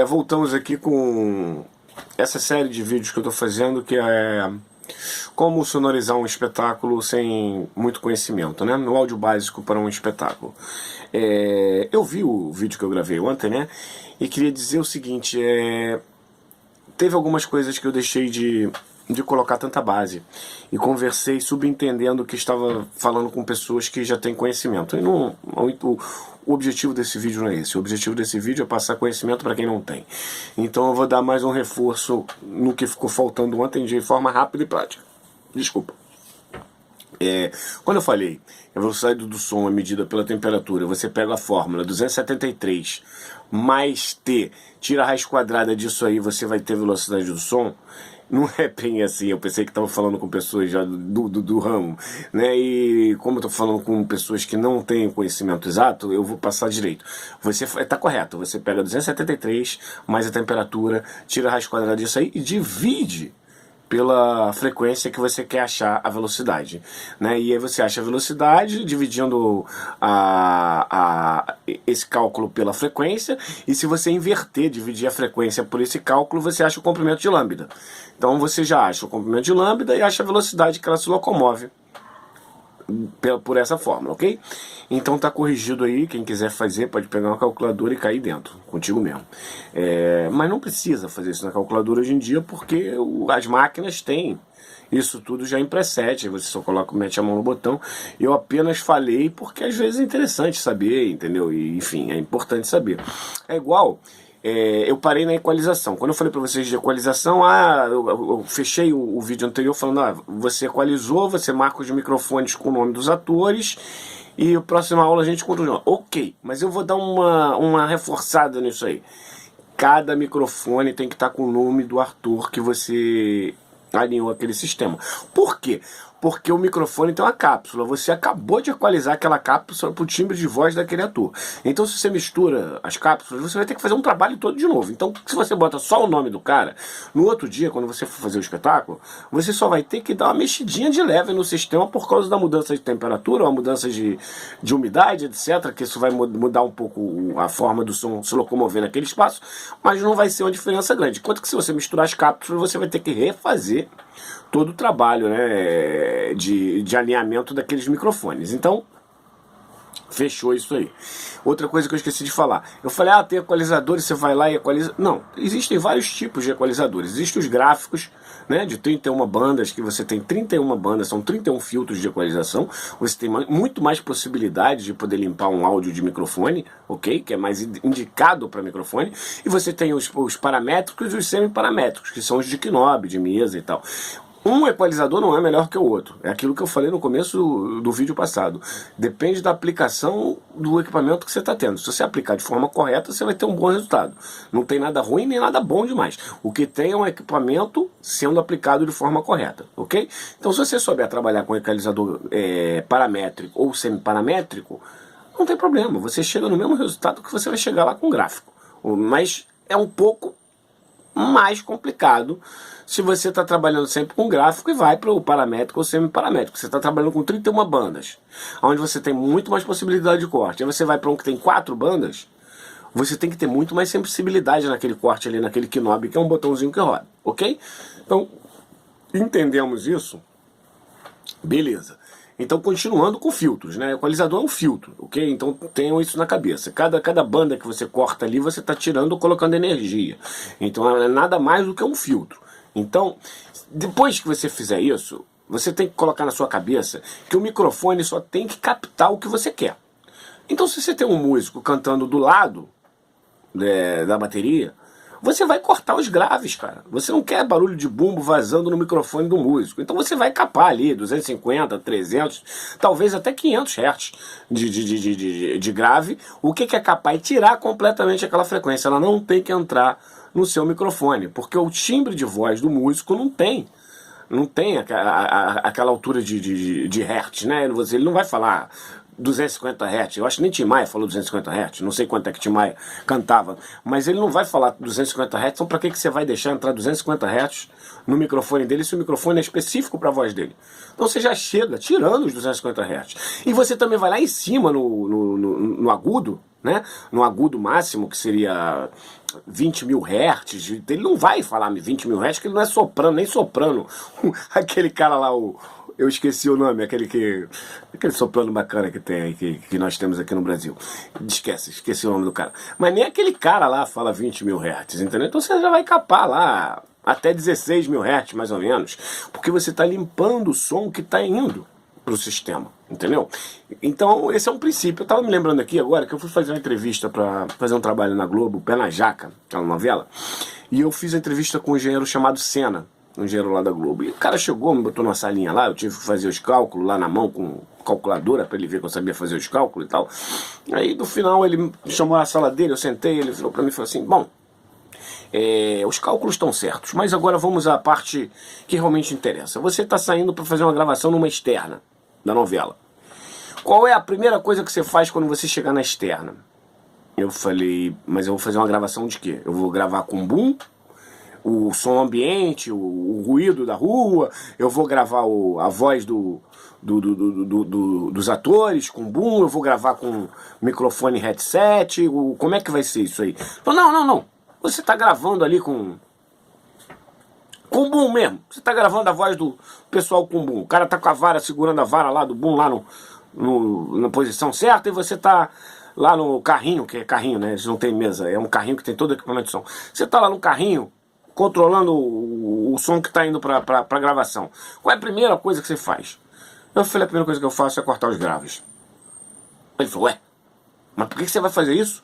Voltamos aqui com essa série de vídeos que eu estou fazendo, que é como sonorizar um espetáculo sem muito conhecimento, né? No áudio básico para um espetáculo. Eu vi o vídeo que eu gravei ontem, né? E queria dizer o seguinte, teve algumas coisas que eu deixei de colocar tanta base, e conversei subentendendo que estava falando com pessoas que já têm conhecimento. E o objetivo desse vídeo não é esse. O objetivo desse vídeo é passar conhecimento para quem não tem. Então eu vou dar mais um reforço no que ficou faltando ontem de forma rápida e prática. Desculpa. Quando eu falei a velocidade do som é medida pela temperatura, você pega a fórmula 273 mais T, tira a raiz quadrada disso aí, você vai ter velocidade do som. Não é bem assim. Eu pensei que estava falando com pessoas já do ramo, né? E como eu estou falando com pessoas que não têm conhecimento exato, eu vou passar direito. Você está correto, você pega 273 mais a temperatura, tira a raiz quadrada disso aí e divide pela frequência que você quer achar a velocidade, né? E aí você acha a velocidade dividindo esse cálculo pela frequência, e se você inverter, dividir a frequência por esse cálculo, você acha o comprimento de lambda. Então você já acha o comprimento de lambda e acha a velocidade que ela se locomove por essa fórmula, ok? Então tá corrigido aí. Quem quiser fazer pode pegar uma calculadora e cair dentro, contigo mesmo. Mas não precisa fazer isso na calculadora hoje em dia, porque as máquinas têm isso tudo já em preset. Você só mete a mão no botão. Eu apenas falei porque às vezes é interessante saber, entendeu? E, enfim, é importante saber. É igual... eu parei na equalização. Quando eu falei para vocês de equalização, eu fechei o vídeo anterior falando, você equalizou, você marca os microfones com o nome dos atores, e a próxima aula a gente continua. Ok, mas eu vou dar uma reforçada nisso aí. Cada microfone tem que estar com o nome do ator que você alinhou aquele sistema. Por quê? Porque o microfone tem uma cápsula. Você acabou de equalizar aquela cápsula para o timbre de voz daquele ator. Então, se você mistura as cápsulas, você vai ter que fazer um trabalho todo de novo. Então, se você bota só o nome do cara, no outro dia, quando você for fazer o espetáculo, você só vai ter que dar uma mexidinha de leve no sistema por causa da mudança de temperatura, uma mudança de umidade, etc. Que isso vai mudar um pouco a forma do som se locomover naquele espaço, mas não vai ser uma diferença grande. Enquanto que se você misturar as cápsulas, você vai ter que refazer todo o trabalho, né, de alinhamento daqueles microfones. Então, fechou isso aí. Outra coisa que eu esqueci de falar. Eu falei, tem equalizadores, você vai lá e equaliza. Não, existem vários tipos de equalizadores. Existem os gráficos, né, de 31 bandas, que você tem 31 bandas, são 31 filtros de equalização. Você tem muito mais possibilidade de poder limpar um áudio de microfone, ok? Que é mais indicado para microfone. E você tem os paramétricos e os semiparamétricos, que são os de knob, de mesa e tal. Um equalizador não é melhor que o outro. É aquilo que eu falei no começo do vídeo passado. Depende da aplicação do equipamento que você está tendo. Se você aplicar de forma correta, você vai ter um bom resultado. Não tem nada ruim nem nada bom demais. O que tem é um equipamento sendo aplicado de forma correta, ok? Então, se você souber trabalhar com equalizador paramétrico ou semiparamétrico, não tem problema. Você chega no mesmo resultado que você vai chegar lá com o gráfico. Mas é um pouco mais complicado se você está trabalhando sempre com gráfico e vai para o paramétrico ou semiparamétrico. Você está trabalhando com 31 bandas, onde você tem muito mais possibilidade de corte. Aí você vai para um que tem 4 bandas, você tem que ter muito mais sensibilidade naquele corte ali, naquele knob, que é um botãozinho que roda, ok? Então, entendemos isso? Beleza. Então, continuando com filtros, né? O equalizador é um filtro, ok? Então, tenham isso na cabeça. Cada banda que você corta ali, você está tirando ou colocando energia. Então, é nada mais do que um filtro. Então, depois que você fizer isso, você tem que colocar na sua cabeça que o microfone só tem que captar o que você quer. Então, se você tem um músico cantando do lado da bateria, você vai cortar os graves, cara. Você não quer barulho de bumbo vazando no microfone do músico. Então você vai capar ali 250, 300, talvez até 500 Hz de grave. O que é capar? É tirar completamente aquela frequência. Ela não tem que entrar no seu microfone, porque o timbre de voz do músico não tem aquela altura de hertz, né? Ele não vai falar 250 Hz, eu acho que nem Tim Maia falou 250 Hz, não sei quanto é que Tim Maia cantava, mas ele não vai falar 250 Hz, então para que você vai deixar entrar 250 Hz no microfone dele se o microfone é específico para a voz dele? Então você já chega tirando os 250 Hz. E você também vai lá em cima no agudo, né? No agudo máximo, que seria 20 mil hertz, ele não vai falar 20 mil hertz, que ele não é soprano, nem soprano. Aquele cara lá, eu esqueci o nome, aquele soprano bacana que tem aí, que nós temos aqui no Brasil. Esqueci o nome do cara. Mas nem aquele cara lá fala 20 mil hertz, entendeu? Então você já vai capar lá até 16 mil hertz, mais ou menos, porque você está limpando o som que está indo para o sistema, entendeu? Então esse é um princípio. Eu estava me lembrando aqui agora que eu fui fazer uma entrevista para fazer um trabalho na Globo, Pé na Jaca, aquela novela, e eu fiz a entrevista com um engenheiro chamado Senna, um engenheiro lá da Globo. E o cara chegou, me botou numa salinha lá, eu tive que fazer os cálculos lá na mão com calculadora para ele ver que eu sabia fazer os cálculos e tal. Aí no final ele me chamou na sala dele, eu sentei, ele falou para mim e falou assim: bom, os cálculos estão certos, mas agora vamos à parte que realmente interessa. Você está saindo para fazer uma gravação numa externa da novela. Qual é a primeira coisa que você faz quando você chegar na externa? Eu falei: mas eu vou fazer uma gravação de quê? Eu vou gravar com boom, o som ambiente, o ruído da rua, eu vou gravar a voz dos atores com boom, eu vou gravar com microfone headset, como é que vai ser isso aí? Não, você está gravando ali com boom mesmo, você está gravando a voz do pessoal com boom, o cara tá com a vara, segurando a vara lá do boom lá na posição certa, e você tá lá no carrinho, que é carrinho, né, eles não tem mesa, é um carrinho que tem todo o equipamento de som, você tá lá no carrinho, controlando o som que está indo para a gravação. Qual é a primeira coisa que você faz? Eu falei: a primeira coisa que eu faço é cortar os graves. Ele falou: ué, mas por que você vai fazer isso?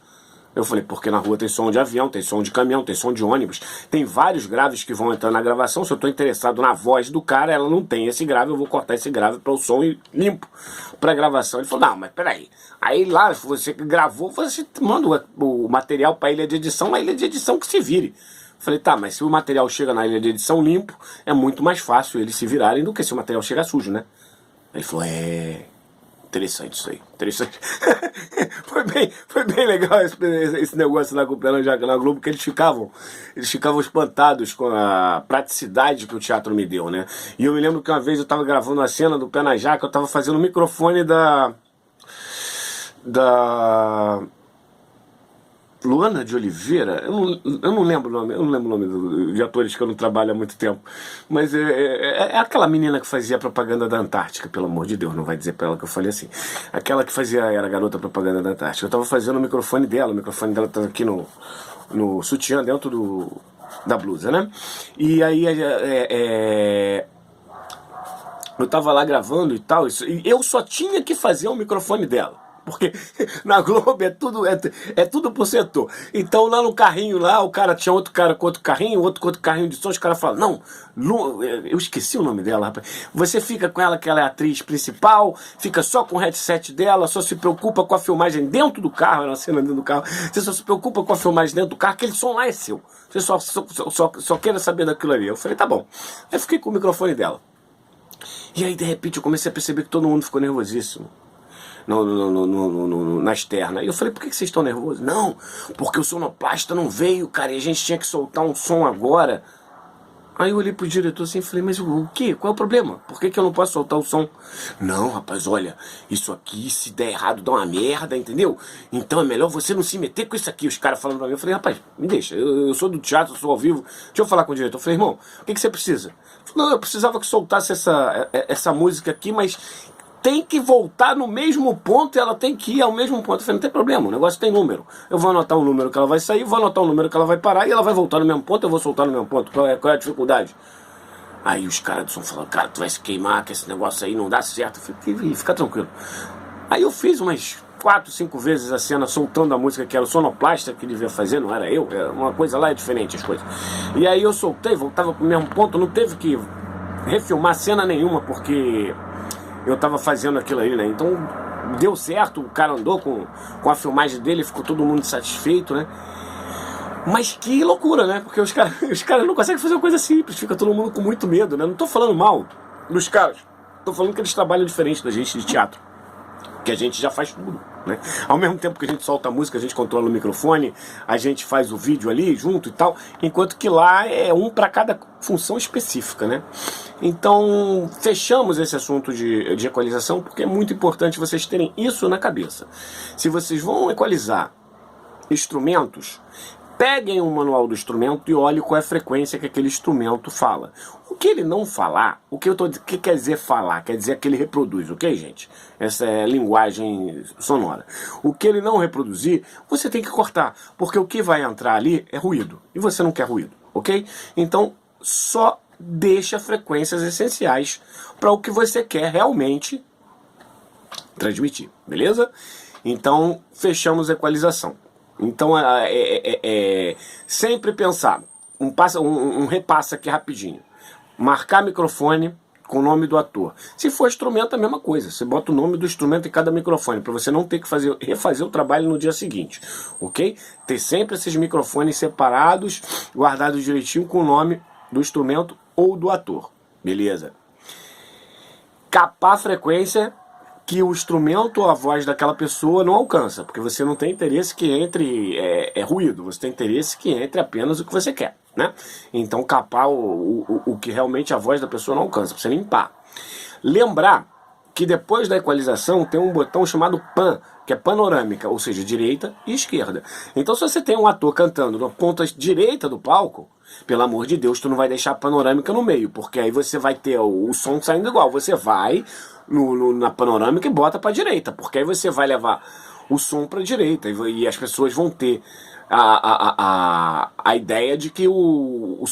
Eu falei: porque na rua tem som de avião, tem som de caminhão, tem som de ônibus, tem vários graves que vão entrar na gravação. Se eu estou interessado na voz do cara, ela não tem esse grave, eu vou cortar esse grave para o som ir limpo para a gravação. Ele falou: não, mas peraí, aí lá você gravou, você manda o material para a ilha de edição, a ilha de edição que se vire. Falei: tá, mas se o material chega na ilha de edição limpo, é muito mais fácil eles se virarem do que se o material chega sujo, né? Ele falou: interessante isso aí, interessante. foi bem legal esse negócio lá com o Pé na Jaca na Globo, que eles ficavam espantados com a praticidade que o teatro me deu, né? E eu me lembro que uma vez eu tava gravando a cena do Pé na Jaca, eu tava fazendo o microfone da Luana de Oliveira, eu não lembro o nome, de atores que eu não trabalho há muito tempo, mas é aquela menina que fazia propaganda da Antártica, pelo amor de Deus, não vai dizer pra ela que eu falei assim, aquela que era a garota propaganda da Antártica. Eu tava fazendo o microfone dela tá aqui no sutiã, dentro da blusa, né? E aí eu tava lá gravando e tal, e eu só tinha que fazer o microfone dela. Porque na Globo é tudo por setor. Então lá no carrinho lá, o cara tinha outro cara com outro carrinho, outro com outro carrinho de som, os caras falam: não, eu esqueci o nome dela, rapaz. Você fica com ela, que ela é a atriz principal, fica só com o headset dela, só se preocupa com a filmagem dentro do carro, era uma cena dentro do carro, você só se preocupa com a filmagem dentro do carro, aquele som lá é seu. Você só quer saber daquilo ali. Eu falei: tá bom. Aí fiquei com o microfone dela. E aí de repente eu comecei a perceber que todo mundo ficou nervosíssimo na externa. E eu falei: por que vocês estão nervosos? Não, porque o sonoplasta não veio, cara, e a gente tinha que soltar um som agora. Aí eu olhei pro diretor assim e falei: mas o quê? Qual é o problema? Por que eu não posso soltar o som? Não, rapaz, olha, isso aqui se der errado dá uma merda, entendeu? Então é melhor você não se meter com isso aqui. Os caras falando pra mim, eu falei: rapaz, me deixa, eu sou do teatro, eu sou ao vivo, deixa eu falar com o diretor. Eu falei: irmão, o que você precisa? Ele falou: não, eu precisava que soltasse essa música aqui, mas tem que voltar no mesmo ponto e ela tem que ir ao mesmo ponto. Eu falei: não tem problema, o negócio tem número. Eu vou anotar um número que ela vai sair, vou anotar um número que ela vai parar e ela vai voltar no mesmo ponto, eu vou soltar no mesmo ponto. Qual é a dificuldade? Aí os caras do som falaram: cara, tu vai se queimar, que esse negócio aí não dá certo. Eu falei: fica tranquilo. Aí eu fiz umas 4, 5 vezes a cena soltando a música que era o sonoplasta que devia fazer, não era eu. Era uma coisa lá, é diferente as coisas. E aí eu soltei, voltava pro mesmo ponto, não teve que refilmar cena nenhuma, porque eu tava fazendo aquilo aí, né? Então deu certo, o cara andou com a filmagem dele, ficou todo mundo satisfeito, né? Mas que loucura, né? Porque os caras não conseguem fazer uma coisa simples, fica todo mundo com muito medo, né? Não tô falando mal dos caras, tô falando que eles trabalham diferente da gente de teatro, que a gente já faz tudo. né? Ao mesmo tempo que a gente solta a música, a gente controla o microfone, a gente faz o vídeo ali junto e tal, enquanto que lá é um para cada função específica, né? Então, fechamos esse assunto de equalização, porque é muito importante vocês terem isso na cabeça. Se vocês vão equalizar instrumentos, peguem o manual do instrumento e olhem qual é a frequência que aquele instrumento fala. O que ele não falar, o que quer dizer falar? Quer dizer que ele reproduz, ok, gente? Essa é linguagem sonora. O que ele não reproduzir, você tem que cortar, porque o que vai entrar ali é ruído, e você não quer ruído, ok? Então, só deixa frequências essenciais para o que você quer realmente transmitir, beleza? Então, fechamos a equalização. Então, sempre pensar, um repasso aqui rapidinho. Marcar microfone com o nome do ator. Se for instrumento, é a mesma coisa. Você bota o nome do instrumento em cada microfone, para você não ter que refazer o trabalho no dia seguinte, ok? Ter sempre esses microfones separados, guardados direitinho com o nome do instrumento ou do ator, beleza? Capar a frequência que o instrumento ou a voz daquela pessoa não alcança, porque você não tem interesse que entre ruído, você tem interesse que entre apenas o que você quer, né? Então capar o que realmente a voz da pessoa não alcança, para você limpar. Lembrar que depois da equalização tem um botão chamado pan, que é panorâmica, ou seja, direita e esquerda. Então se você tem um ator cantando na ponta direita do palco, pelo amor de Deus, tu não vai deixar a panorâmica no meio, porque aí você vai ter o som saindo igual. Você vai na panorâmica e bota para direita, porque aí você vai levar o som para direita e as pessoas vão ter a ideia de que o